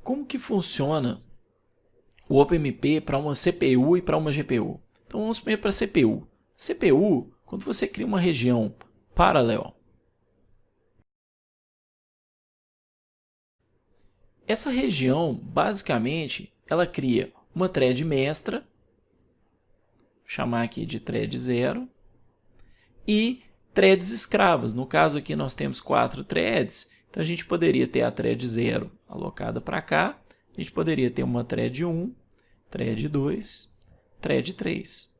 como que funciona o OpenMP para uma CPU e para uma GPU? Então vamos primeiro para a CPU. CPU, quando você cria uma região paralelo, essa região, basicamente, ela cria uma thread mestra, vou chamar aqui de thread 0, e threads escravas. No caso aqui nós temos 4 threads, então a gente poderia ter a thread 0 alocada para cá, a gente poderia ter uma thread 1, thread 2, thread 3.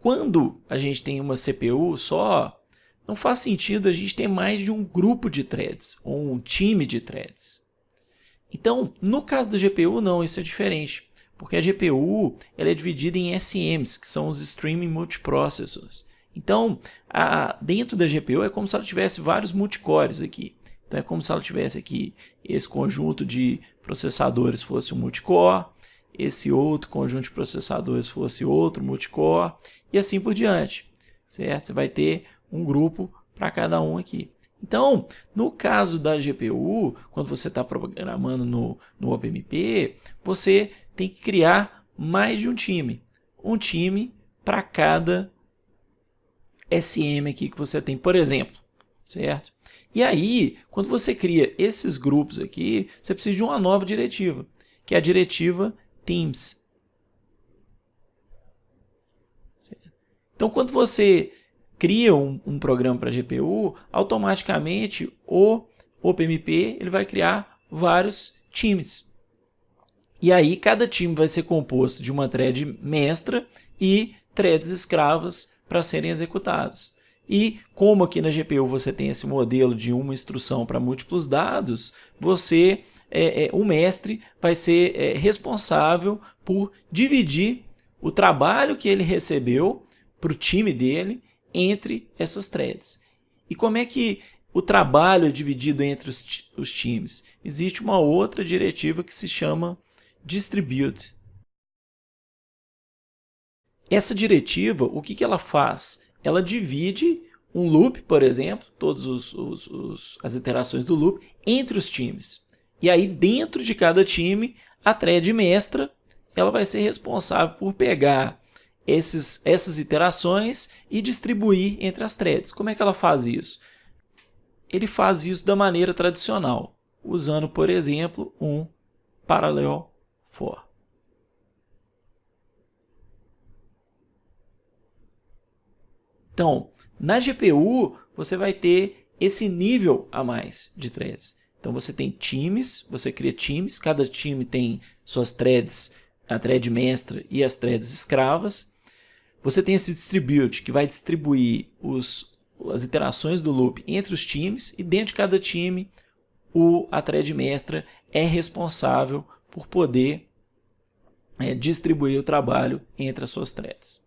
Quando a gente tem uma CPU só, não faz sentido a gente ter mais de um grupo de threads, ou um time de threads. Então, no caso da GPU, não, isso é diferente, porque a GPU ela é dividida em SMs, que são os Streaming Multiprocessors. Então, dentro da GPU é como se ela tivesse vários multicores aqui. Então, é como se ela tivesse aqui esse conjunto de processadores fosse um multicore, esse outro conjunto de processadores fosse outro multicore, e assim por diante, certo? Você vai ter um grupo para cada um aqui. Então, no caso da GPU, quando você está programando no OpenMP, você tem que criar mais de um time. Um time para cada SM aqui que você tem, por exemplo, certo? E aí, quando você cria esses grupos aqui, você precisa de uma nova diretiva, que é a diretiva Teams. Então, quando você cria um programa para GPU, automaticamente o OpenMP ele vai criar vários times. E aí, cada time vai ser composto de uma thread mestra e threads escravas para serem executados. E como aqui na GPU você tem esse modelo de uma instrução para múltiplos dados, o mestre vai ser responsável por dividir o trabalho que ele recebeu para o time dele entre essas threads. E como é que o trabalho é dividido entre os times? Existe uma outra diretiva que se chama distribute. Essa diretiva, o que ela faz? Ela divide um loop, por exemplo, todas as iterações do loop, entre os times. E aí, dentro de cada time, a thread mestra ela vai ser responsável por pegar essas iterações e distribuir entre as threads. Como é que ela faz isso? Ele faz isso da maneira tradicional, usando, por exemplo, um parallel for. Então, na GPU, você vai ter esse nível a mais de threads. Então, você tem times, você cria times, cada time tem suas threads, a thread mestra e as threads escravas. Você tem esse distribute, que vai distribuir as iterações do loop entre os times, e dentro de cada time, a thread mestra é responsável por poder distribuir o trabalho entre as suas threads.